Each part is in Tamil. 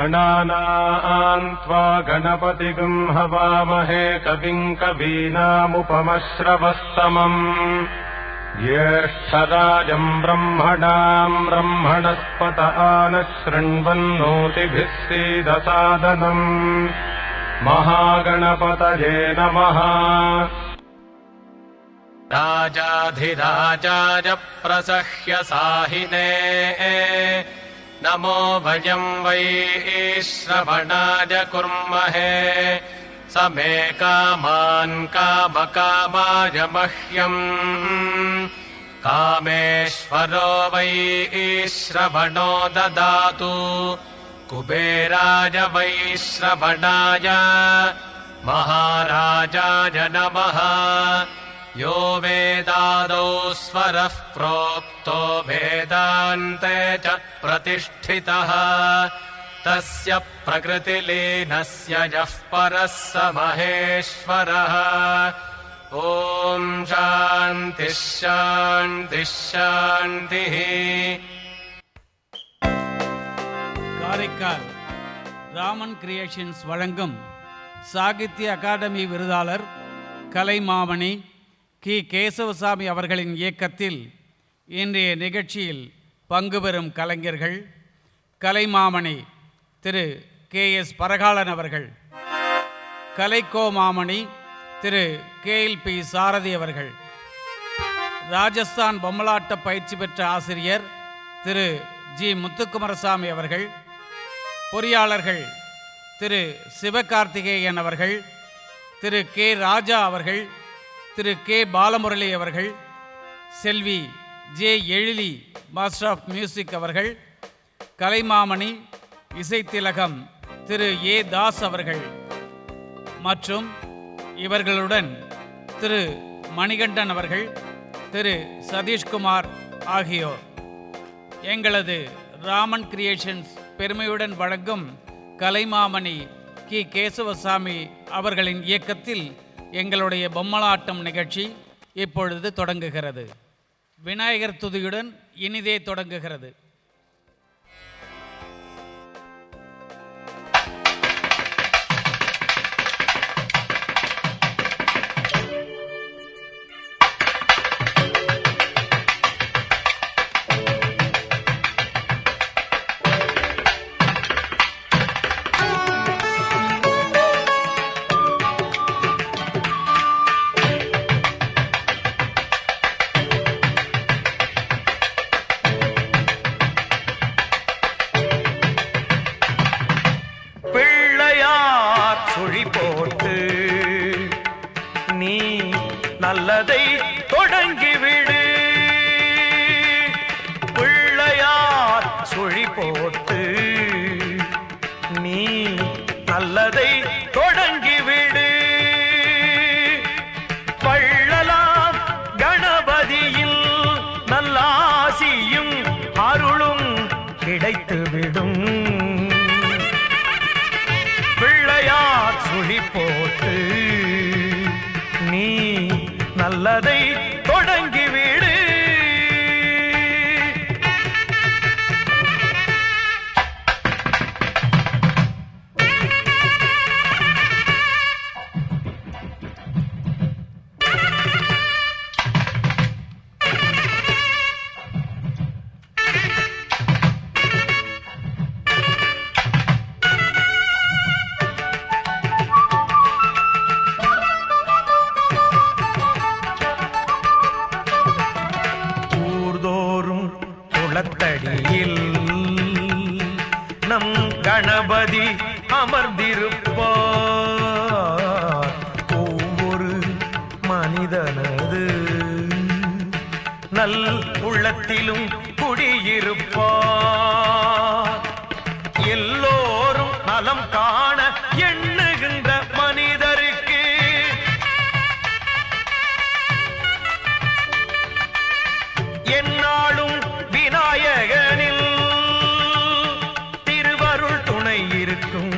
गणानाम् त्वा गणपतिगम् हवामहे कविम् कवीनामुपमश्रवस्तमम् ज्येष्ठराजम् ब्रह्मणाम् ब्रह्मणस्पत आनः शृण्वन्नोतिभिः सीदसादनम् महागणपतये नमः। राजाधिराजाय प्रसह्य साहिने नमो भयम् वै श्रवणाय कुर्महे समे कामान् कामकामाय मह्यम् कामेश्वरो वै श्रवणो ददातु कुबेराय वै श्रवणाय महाराजाय नमः। यो वेदादौ स्वरः प्रोक्तो वेदान्ते च प्रतिष्ठितः तस्य प्रकृतिलीनस्य यः परः स महेश्वरः। ॐ शान्तिः शान्तिः शान्तिः। காரைக்கால் ராமன் கிரியேஷன்ஸ் வழங்கும் சாகித்ய அகாடமி விருதாளர் கலைமாமணி கி. கேசவசாமி அவர்களின் இயக்கத்தில் இன்றைய நிகழ்ச்சியில் பங்கு பெறும் கலைஞர்கள் கலைமாமணி திரு K.S. பரகாலன் அவர்கள், கலைக்கோமாமணி திரு K.L.P. சாரதி அவர்கள், ராஜஸ்தான் பொம்மலாட்ட பயிற்சி பெற்ற ஆசிரியர் திரு G. முத்துக்குமாரசாமி அவர்கள், பொறியாளர்கள் திரு சிவகார்த்திகேயன் அவர்கள், திரு K. ராஜா அவர்கள், திரு K. பாலமுரளி அவர்கள், செல்வி J. எழிலி மாஸ்டர் ஆஃப் மியூசிக் அவர்கள், கலைமாமணி இசைத்திலகம் திரு A. தாஸ் அவர்கள் மற்றும் இவர்களுடன் திரு மணிகண்டன் அவர்கள், திரு சதீஷ்குமார் ஆகியோர் எங்களது ராமன் கிரியேஷன்ஸ் பெருமையுடன் வழங்கும் கலைமாமணி கி. கேசவசாமி அவர்களின் இயக்கத்தில் எங்களுடைய பொம்மலாட்டம் நிகழ்ச்சி இப்பொழுது தொடங்குகிறது. விநாயகர் துதியுடன் இனிதே தொடங்குகிறது. நல்லதை தொடங்கிவிடு பிள்ளையார் சுழி போட்டு நீ நல்லதை தொடங்கிவிடு பள்ளலாம் கணபதியில் நல்லாசியும் அருளும் கிடைத்துவிடும் பிள்ளையார் சுழி போட்டு நீ நல்லதை தொடங்கிவிடு குளத்தடியில் நம் கணபதி அமர்ந்திருப்பார் ஒவ்வொரு மனிதனது நல் உள்ளத்திலும் குடியிருப்பார் எல்லோரும் நலம் காண எண்ணுகின்ற மனிதருக்கு என்னாலும் விநாயகனில் திருவருள் துணை இருக்கும்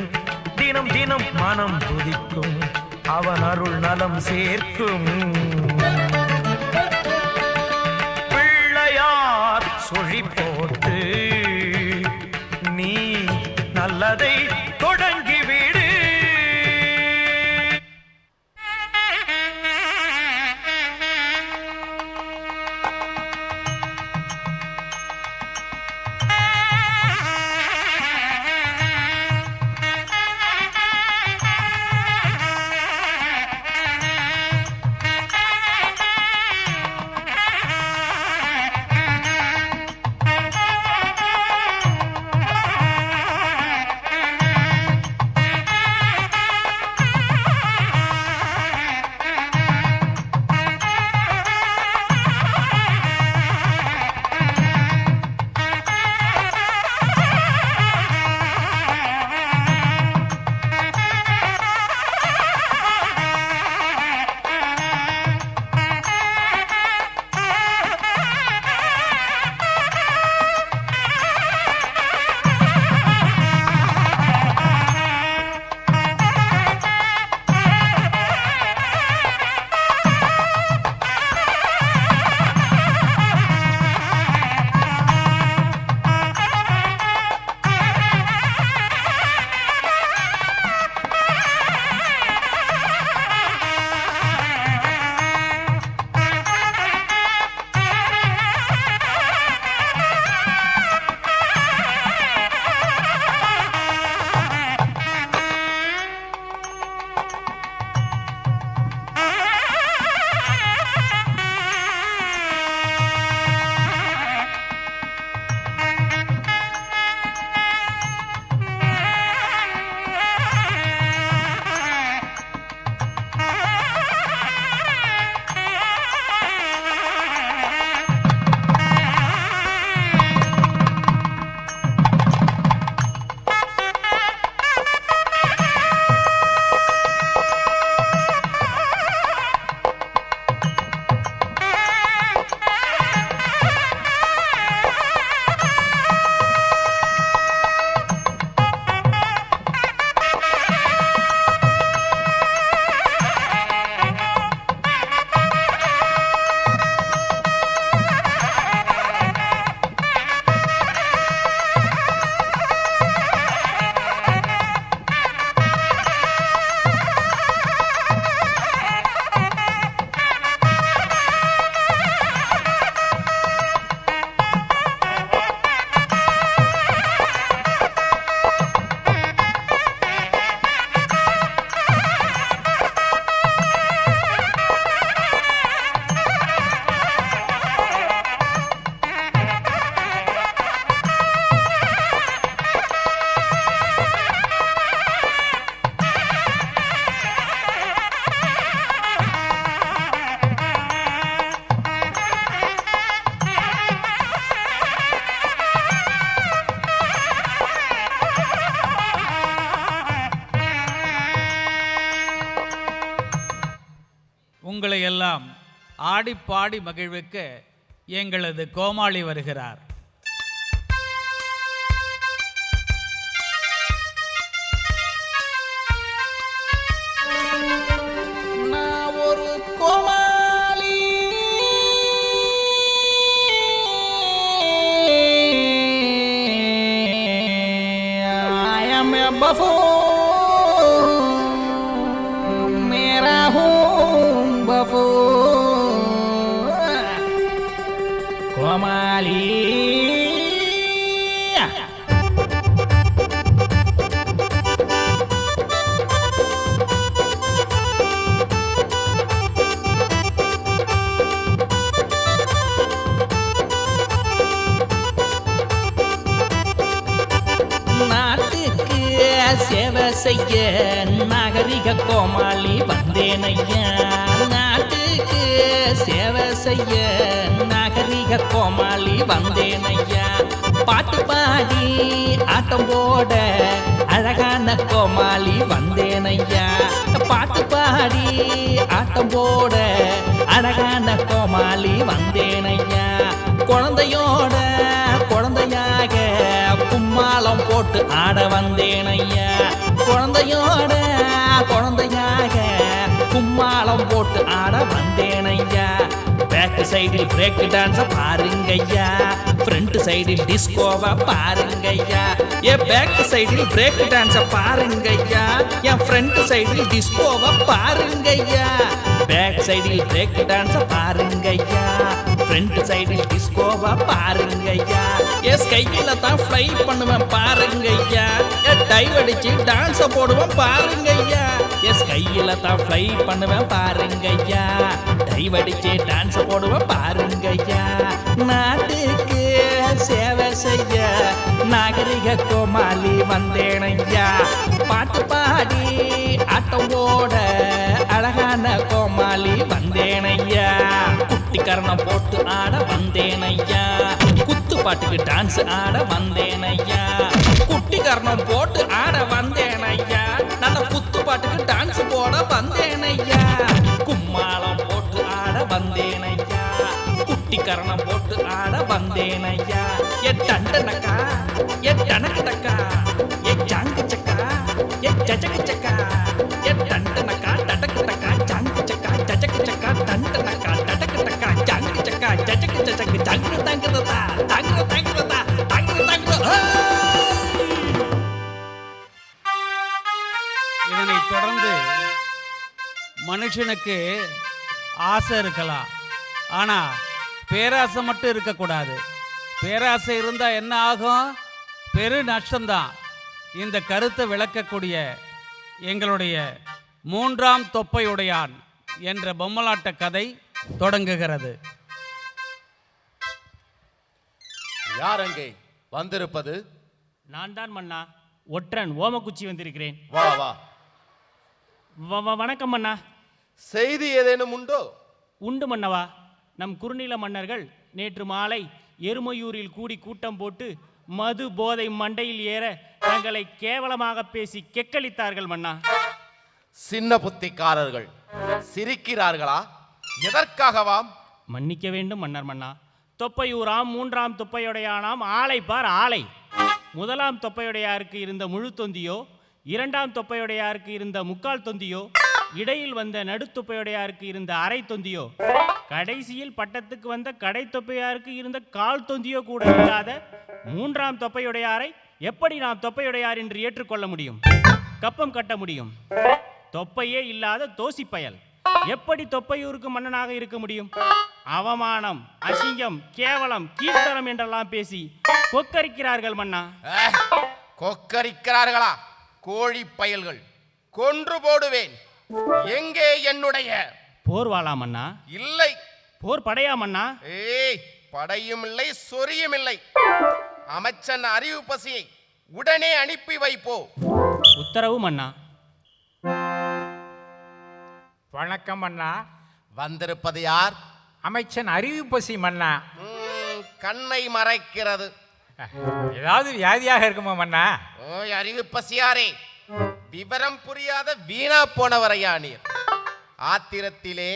தினம் தினம் மனம் துதிக்கும் அவன் அருள் நலம் சேர்க்கும் பிள்ளையார் சுழி போட்டு நீ நல்லதை உங்களை எல்லாம் ஆடி பாடி மகிழ்விக்க எங்களது கோமாளி வருகிறார். நான் ஒரு கோமாளி, I am a buffoon, मेरा हूँ buffoon, கோமாளி. நாட்டுக்கு சேவை செய்ய நாகரிக கோமாளி வந்தேனையா. நாட்டுக்கு சேவை செய்ய நாகரிக கோமாளி வந்தேனையா. பாட்டு பாடி ஆட்டம் போட அழகான கோமாளி வந்தேனையா. பாட்டு பாடி ஆட்டம் போட அழகான கோமாளி வந்தேனையா. குழந்தையோட குழந்தையாக கும்மாளம் போட்டு ஆட வந்தேனையா. குழந்தையோட குழந்தையாக கும்மாளம் போட்டு ஆட வந்தேனையா. பேக் சைடில் பிரேக் டான்ஸ பாருங்கய்யா, ஃப்ரண்ட் சைடில் டிஸ்கோவா பாருங்கய்யா. என் பேக் சைடில் பிரேக் டான்ஸ பாருங்கய்யா, என் ஃப்ரண்ட் சைடில் டிஸ்கோவா பாருங்கய்யா. பேக் சைடில் பிரேக் டான்ஸ பாருங்கய்யா, ஃப்ரண்ட் சைடில் டிஸ்கோவா பாருங்கய்யா. என் கையில தான் ஃப்ளை பண்ணுவேன் பாருங்கய்யா, என் டைவ் அடிச்சு டான்ஸ போடுவேன் பாருங்கய்யா. என் கையில தான் ஃப்ளை பண்ணுவேன் பாருங்கய்யா, டைவ் அடிச்சு டான்ஸ போடுவேன் பாருங்கய்யா. நாட்டுக்கு சேவை செய்ய நாகரிக கோமாளி வந்தேனையா. பாட்டு பாடி ஆட்டம் போட அழகான கோமாளி வந்தேனையா. குட்டிக்கரணம் போட்டு ஆட வந்தேனையா, குத்து பாட்டுக்கு டான்ஸ் ஆட வந்தேனையா. குட்டிக்கரணம் போட்டு ஆட வந்தேனையா, நல்ல குத்து பாட்டுக்கு டான்ஸ் போட வந்தேனையா. கும்மாளம் போட்டு ஆட வந்தேனையா, குட்டிக்கரணம் போட்டு ஆட வந்தேனையா. என் டண்டனக்கா என் டனக்கு டக்கா என் ஜாங்கு சக்கா என் ஜஜக்கு சக்கா என் டண்டனக்கா டடக்கு டக்கா ஜாங்கு சக்கா ஜஜக்கு சக்கா டண்டனக்கா டடக்கு டக்கா ஜாங்கு சக்கா ஜஜக்கு ஜஜக்கு ஜாங்கு தாங்குறதா தாங்குற தாங்குறதா தாங்குற தாங்குற. இதனைத் தொடர்ந்து மனுஷனுக்கு ஆசை இருக்கலாம், ஆனா பேராசை மட்டும் இருக்கக்கூடாது. பேராசை இருந்தா என்ன ஆகும்? பெரு நஷ்டம்தான். இந்த கருத்தை விளக்கக்கூடிய எங்களுடைய மூன்றாம் தொப்பையுடையான் என்ற பொம்மலாட்ட கதை தொடங்குகிறது. யார் அங்கே வந்திருப்பது? நான் தான் மன்னா, ஒற்றன் ஓமக்குச்சி வந்திருக்கிறேன். வா வா. வணக்கம் மன்னா. செய்தி ஏதேனும் உண்டோ? உண்டு மன்னவா. நம் குறுநில மன்னர்கள் நேற்று மாலை எருமையூரில் கூடி கூட்டம் போட்டு மது போதை மண்டையில் ஏற தங்களை கேவலமாக பேசி கெக்களித்தார்கள் மன்னா. சின்ன புத்திக்காரர்கள் சிரிக்கிறார்களா? எதற்காகவாம்? மன்னிக்க வேண்டும் மன்னர் மன்னா. தொப்பையூராம் மூன்றாம் தொப்பையுடையானாம் ஆளை பார் ஆளை. முதலாம் தொப்பையுடையாருக்கு இருந்த முழு தொந்தியோ, இரண்டாம் தொப்பையுடையாருக்கு இருந்த முக்கால் தொந்தியோ, இடையில் வந்த நடுத்தொப்பையுடையாருக்கு இருந்த அரை தொந்தியோ, கடைசியில் பட்டத்துக்கு வந்த கடை தொப்பையாருக்கு இருந்த கால் தொந்தியோ கூட இல்லாத மூன்றாம் தொப்பையுடையாரை எப்படி நாம் தொப்பையுடையார் என்று ஏற்றுக்கொள்ள முடியும்? கப்பம் கட்ட முடியும்? தொப்பையே இல்லாத தோசி பயல் எப்படி தொப்பையூருக்கு மன்னனாக இருக்க முடியும்? அவமானம், அசிங்கம், கேவலம், கீழ்த்தரம் என்றெல்லாம் பேசி கொக்கரிக்கிறார்கள் மன்னா. கொக்கரிக்கிறார்களா? கோழி பயல்கள், கொன்று போடுவேன். எங்கே என்னுடைய போர்வாளா மன்னா? இல்லை. போர் படையா மன்னா? ஏய், படையும் இல்லை, சொரியும் இல்லை. அமைச்சன் அறிவு பசியை உடனே அனுப்பி வைப்போ. உத்தரவு மன்னா. வணக்கம் மன்னா. வந்திருப்பது யார்? அமைச்சன் அறிவிப்பசி மன்னா. கண்ணை மறைக்கிறது. ஏதாவது வியாதியாக இருக்குமா மன்னா? ஓய் அறிவு பசியாரே, விவரம் புரியாத வீணா போனவரையா நீர்? ஆத்திரத்திலே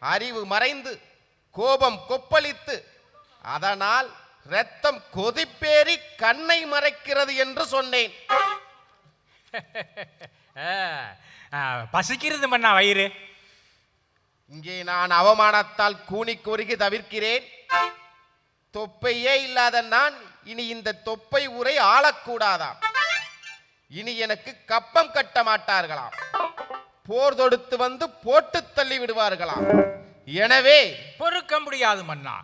அறிவு மறைந்து கோபம் கொப்பளித்து அதனால் இரத்தம் கொதிப்பேறி கண்ணை மறைக்கிறது என்று சொன்னேன். பசிக்கிறது மன்னா வயிறு. இங்கே நான் அவமானத்தால் கூனி குறுகி தவிர்க்கிறேன். தொப்பையே இல்லாத நான் இனி இந்த தொப்பை ஊரை ஆளக்கூடாதாம். இனி எனக்கு கப்பம் கட்ட மாட்டார்களாம். போர் தொடுத்து வந்து போட்டு தள்ளி விடுவார்களாம். எனவே பொறுக்க முடியாது மன்னா.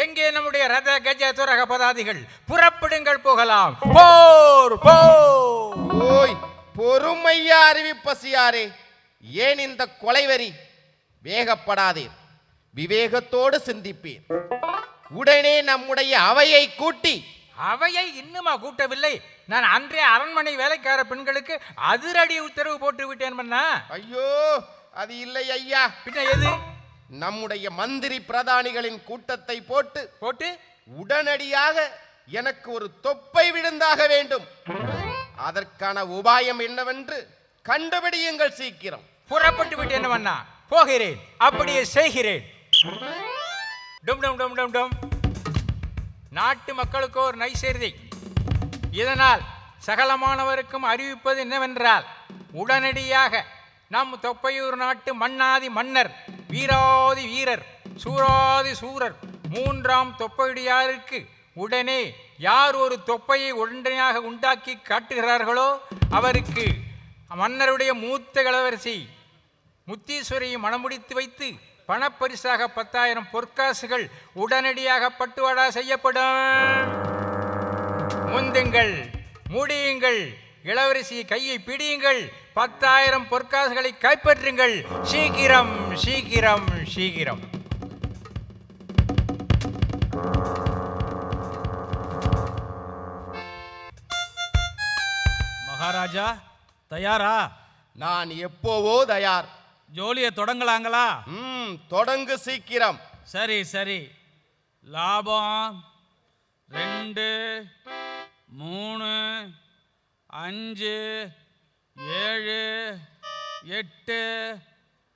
எங்கே நம்முடைய ரத கஜ துரக பதாதிகள்? புறப்படுங்கள், போகலாம். போர் போர். ஓய் பொறுமையா அறிவிப்பசியாரே, ஏன் இந்த கொலைவெறி? வேகப்படாதீர், விவேகத்தோடு சிந்திப்பீர். உடனே நம்முடைய அவையை கூட்டி. அவையை இன்னுமா கூட்டவில்லை? நான் அன்றே அரண்மனை வேலைக்கார பெண்களுக்கு அதிரடி உத்தரவு போட்டு விட்டேன் மன்னா. ஐயோ, அது இல்லை ஐயா. பின்ன எது? நம்முடைய மந்திரி பிரதானிகளின் கூட்டத்தை போட்டு உடனடியாக எனக்கு ஒரு தொப்பை விழுந்தாக வேண்டும். அதற்கான உபாயம் என்னவென்று கண்டுபிடியுங்கள் சீக்கிரம். புறப்பட்டு விட்டேன் மன்னா, போகிறேன், அப்படியே செய்கிறேன். டும் டும் டும் டும் டும். நாட்டு மக்களுக்கு ஒரு நைசெய்தி. இதனால் சகலமானவருக்கும் அறிவிப்பது என்னவென்றால், உடனடியாக நம் தொப்பையூர் நாட்டு மன்னாதி மன்னர், வீராதி வீரர், சூராதி சூரர், மூன்றாம் தொப்பையுடையாருக்கு உடனே யார் ஒரு தொப்பையை உடனடியாக உண்டாக்கி காட்டுகிறார்களோ அவருக்கு மன்னருடைய மூத்த இளவரசி முத்தீஸ்வரியை மணமுடித்து வைத்து பணப்பரிசாக 10,000 பொற்காசுகள் உடனடியாக பட்டுவாடா செய்யப்படும். முந்துங்கள், முடியுங்கள், இளவரசி கையை பிடியுங்கள், 10,000 பொற்காசுகளை கைப்பற்றுங்கள். சீக்கிரம் சீக்கிரம் சீக்கிரம். மகாராஜா தயாரா? நான் எப்போவோ தயார். ஜோலியை தொடங்கலாங்களா? தொடங்கு சீக்கிரம். சரி சரி. லாபம் 2 3 5 7 8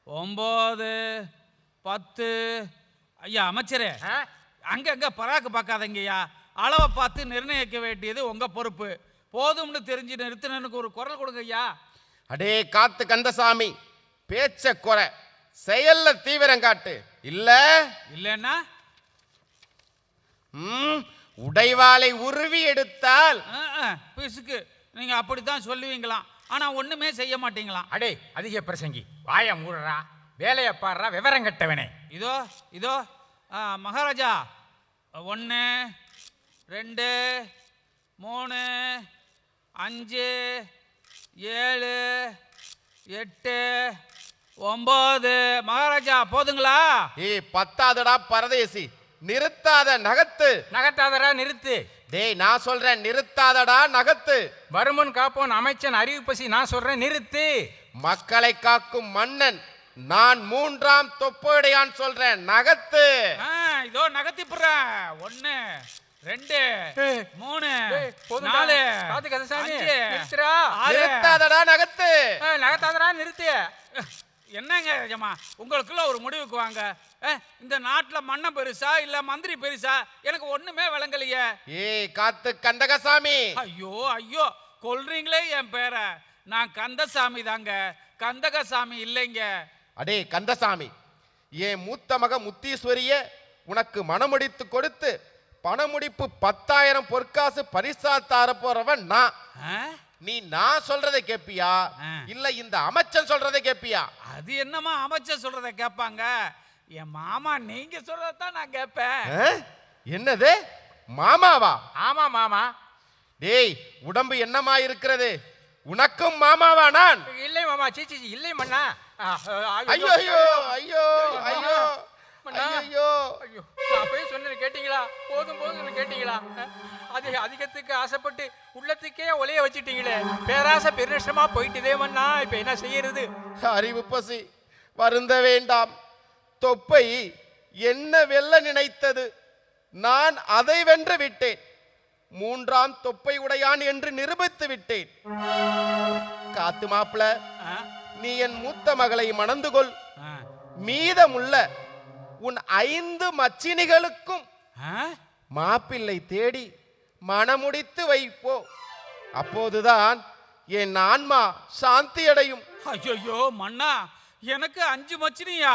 9 10. ஐயா அமைச்சரே, அங்க பராக்கு பார்க்காதங்கய்யா. அளவை பார்த்து நிர்ணயிக்க வேண்டியது உங்க பொறுப்பு. போதும்னு தெரிஞ்சு நிறுத்தினனுக்கு ஒரு குரல் கொடுங்க ஐயா. அடே காத்து கந்தசாமி, பேச்ச குறை, செயல்ல தீவிரம் காட்டு. இல்லன்னா உடைவாளை உருவி எடுத்தால் பிசுக்கு. நீங்க அப்படித்தான் சொல்லுவீங்களாம், ஆனா ஒண்ணுமே செய்ய மாட்டீங்களாம். அடே அதிக பிரசங்கி, வாய மூடுறா, வேலையை பாடுறா, விவரம் கட்டவனே. இதோ இதோ மகாராஜா, 1 2 3 5 7 8 9. மகாராஜா போதுங்களா? பத்தாதடா பரதேசி, நிறுத்தாத, நகத்து. நகத்தாதடா, நிறுத்து. டேய், நான் சொல்றேன் நிறுத்தாதடா, நகத்து. வருமுன் காப்போன் அமைச்சன் அறிவிப்பசி, நான் சொல்றேன் நிறுத்து. மக்களை காக்கும் மன்னன் நான், 3ஆம் தொப்பையுடையான் சொல்றேன், நகத்து. இதோ நகத்தி போடுறேன். 1 2 3 4 நிறுத்தாதடா, நகத்து. நகத்தாதடா, நிறுத்து. என்னங்க ஜமா, உங்களுக்குள்ள ஒரு முடிவுக்கு வாங்க. இந்த நாட்டுல மன்னம் பெருசா இல்ல மந்திரி பெருசா? எனக்கு ஒண்ணுமே விளங்கலையே. காத்து கந்தகசாமி. ஐயோ ஐயோ, கொல்றீங்களே என் பேரை. நான் கந்தசாமி தாங்க, கந்தகசாமி இல்லைங்க. அடே கந்தசாமி, என் மூத்த மக முத்தீஸ்வரிய உனக்கு மணமுடித்து கொடுத்து பணமுடிப்பு 10,000 பொற்காசு பரிசா தர போறவன் நான். நீ நான் சொல்றதை கேப்பியா இல்ல இந்த அமைச்சன் சொல்றதை கேப்பியா? அது என்னமா அமைச்சர் சொல்றதை கேட்பாங்க? என் மாமா நீங்க சொல்றதான் நான் கேட்பேன். என்னது மாமாவா? ஆமா மாமா. டேய், உடம்பு என்னமா இருக்கிறது? உனக்கும் மாமாவா நான்? இல்லை மாமா, சீச்சி இல்லை மன்னா. ஐயோ ஐயோ ஐயோ ஐயோ ஐயோ ஐயோ, அப்பயே சொன்னது கேட்டீங்களா? போதும் போதும் கேட்டீங்களா? அதிகத்துக்கு ஆசைப்பட்டு உள்ளத்துக்கே ஒலைய வச்சுட்டீங்களே. பேராசை பெருநஷ்டமா போயிட்டுதே மன்னா. இப்ப என்ன செய்யறது? அறிவு பசி, வருந்த வேண்டாம். தொப்பை என்ன வெல்ல நினைத்தது, நான் அதை வென்று விட்டேன். 3ஆம் தொப்பை உடையான் என்று நிரூபித்து விட்டேன். காத்து மாப்பிள, நீ என் மூத்த மகளை மணந்து கொள். மீதமுள்ள உன் 5 மச்சினிகளுக்கும் மாப்பிள்ளை தேடி மணமுடித்து வைப்போ. அப்போதுதான் என் ஆன்மா சாந்தி அடையும். ஐயோ மன்னா, எனக்கு 5 மச்சினியா?